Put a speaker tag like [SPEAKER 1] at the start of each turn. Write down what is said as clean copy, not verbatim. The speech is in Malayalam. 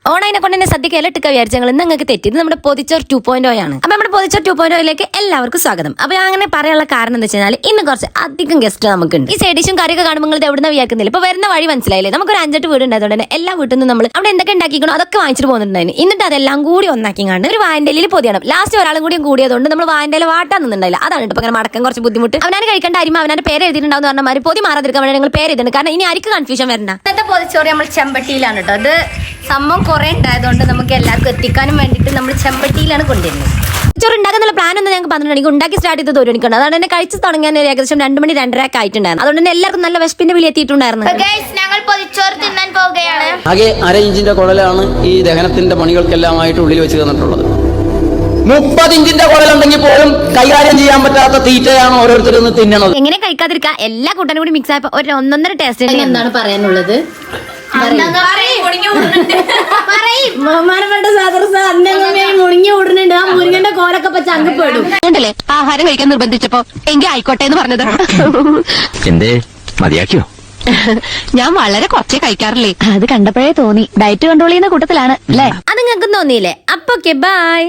[SPEAKER 1] ഓണൈനെ കൊണ്ട് തന്നെ സദ്യക്ക് ഇലട്ടിക്ക വിചാരിച്ചങ്ങൾ നിങ്ങൾക്ക് തെറ്റി. ഇത് നമ്മുടെ പൊതിച്ചോർ 2.0 ആണ്. അപ്പൊ നമ്മുടെ പൊതിച്ചോർ 2.0 എല്ലാവർക്കും സ്വാഗതം. അപ്പൊ അങ്ങനെ പറയാനുള്ള കാരണം എന്താ വെച്ചാൽ ഇന്ന് കുറച്ച് അധികം ഗസ്റ്റ് നമുക്കുണ്ട്. ഈ സൈഡിഷും കറിയൊക്കെ കാണുമ്പോൾ നിങ്ങൾ എവിടെ വിചാരിക്കുന്നില്ല. ഇപ്പൊ വരുന്ന വഴി മനസ്സിലായില്ലേ, നമുക്കൊരു 5-8 വീട് ഉണ്ടായതുകൊണ്ട് തന്നെ എല്ലാ വീട്ടിൽ നിന്നും നമ്മൾ അവിടെ എന്തൊക്കെ ഉണ്ടാക്കിക്കണോ അതൊക്കെ വാങ്ങിച്ചിട്ട് പോകുന്നുണ്ടായിരുന്നു. എന്നിട്ട് അതെല്ലാം കൂടി ഒന്നാക്കിങ്ങാണ്ട് ഒരു വായന്റെലിൽ പൊതിയണം. ലാസ്റ്റ് ഒരാളും കൂടി കൂടിയതുകൊണ്ട് നമ്മൾ വായന്റെല വാട്ടാൻ നിന്നുണ്ടായില്ല. അതാണ് ഇപ്പൊ അങ്ങനെ മടക്കാൻ കുറച്ച് ബുദ്ധിമുട്ട്. അവനാണ് കഴിക്കേണ്ട അരിമ അവനാണ് പേര് എഴുതിയിട്ടുണ്ടാവും പറഞ്ഞ മാതിരി പൊതി മാറാതിരിക്കാൻ വേണ്ടി നിങ്ങൾ പേര് എഴുതുന്നുണ്ട്. കാരണം ഇനി ആർക്ക് കൺഫ്യൂഷൻ വരണ്ട. ഇന്നത്തെ പൊതിച്ചോറ് നമ്മൾ ചെമ്പട്ടിയിലാണ് കേട്ടോ. അത് സംഭവം കുറെ ഉണ്ടായതുകൊണ്ട് നമുക്ക് എല്ലാവർക്കും എത്തിക്കാനും വേണ്ടിയിട്ട് നമ്മൾ ചെമ്പട്ടിയിലാണ് കൊണ്ടുവരുന്നത്. ചോറ് ഉണ്ടാക്കുന്ന പ്ലാൻ ഒന്നും ഞങ്ങൾക്ക് 12 മണിക്ക് ഉണ്ടാക്കി സ്റ്റാർട്ട് ചെയ്ത് 1 മണിക്കാണ്. അതുകൊണ്ട് തന്നെ കഴിച്ച് തുടങ്ങാൻ ഏകദേശം 2 മണി 2:30 ഒക്കെ ആയിട്ടുണ്ടായിരുന്നു. അതുകൊണ്ട് തന്നെ എല്ലാവർക്കും നല്ല വിശപ്പിന്റെ വിളി എത്തിയിട്ടുണ്ടായിരുന്നു.
[SPEAKER 2] ഞങ്ങൾ പൊതിച്ചോറ് തിന്നാൻ പോവുകയാണ്.
[SPEAKER 3] ആകെ 1/2 ഇഞ്ചിന്റെ കുഴലാണ് ഈ ദഹനത്തിന്റെ പണികൾക്കെല്ലാമായിട്ട് ഉള്ളിൽ വെച്ച് തന്നിട്ടുള്ളത്. 30 ഇഞ്ചിന്റെ കുഴലുണ്ടെങ്കിൽ പോലും കൈകാര്യം ചെയ്യാൻ പറ്റാത്ത തീറ്റയാണ് ഓരോരുത്തരും തിന്നണത്.
[SPEAKER 1] എങ്ങനെ കഴിക്കാതിരിക്കുക, എല്ലാ കൂട്ടനും കൂടി മിക്സ് ആയപ്പോ ഒരു 1.5 ടേസ്റ്റ്.
[SPEAKER 4] എന്താണ് പറയാനുള്ളത്? മുറിഞ്ഞു കൂടുന്നുണ്ട്. ആ മുരിങ്ങന്റെ കോലൊക്കെ ഇപ്പൊ ചങ്കപ്പെടും.
[SPEAKER 1] ആഹാരം കഴിക്കാൻ നിർബന്ധിച്ചപ്പോ എങ്കിൽ ആയിക്കോട്ടെ എന്ന് പറഞ്ഞത്.
[SPEAKER 5] എന്തേ മതിയാക്കിയോ?
[SPEAKER 1] ഞാൻ വളരെ കുറച്ചേ കഴിക്കാറില്ലേ.
[SPEAKER 4] അത് കണ്ടപ്പോഴേ തോന്നി ഡയറ്റ് കൺട്രോൾ ചെയ്യുന്ന കൂട്ടത്തിലാണ് അല്ലേ?
[SPEAKER 1] അത് നിങ്ങൾക്ക് തോന്നിയില്ലേ? അപ്പൊ ഓക്കെ, ബൈ.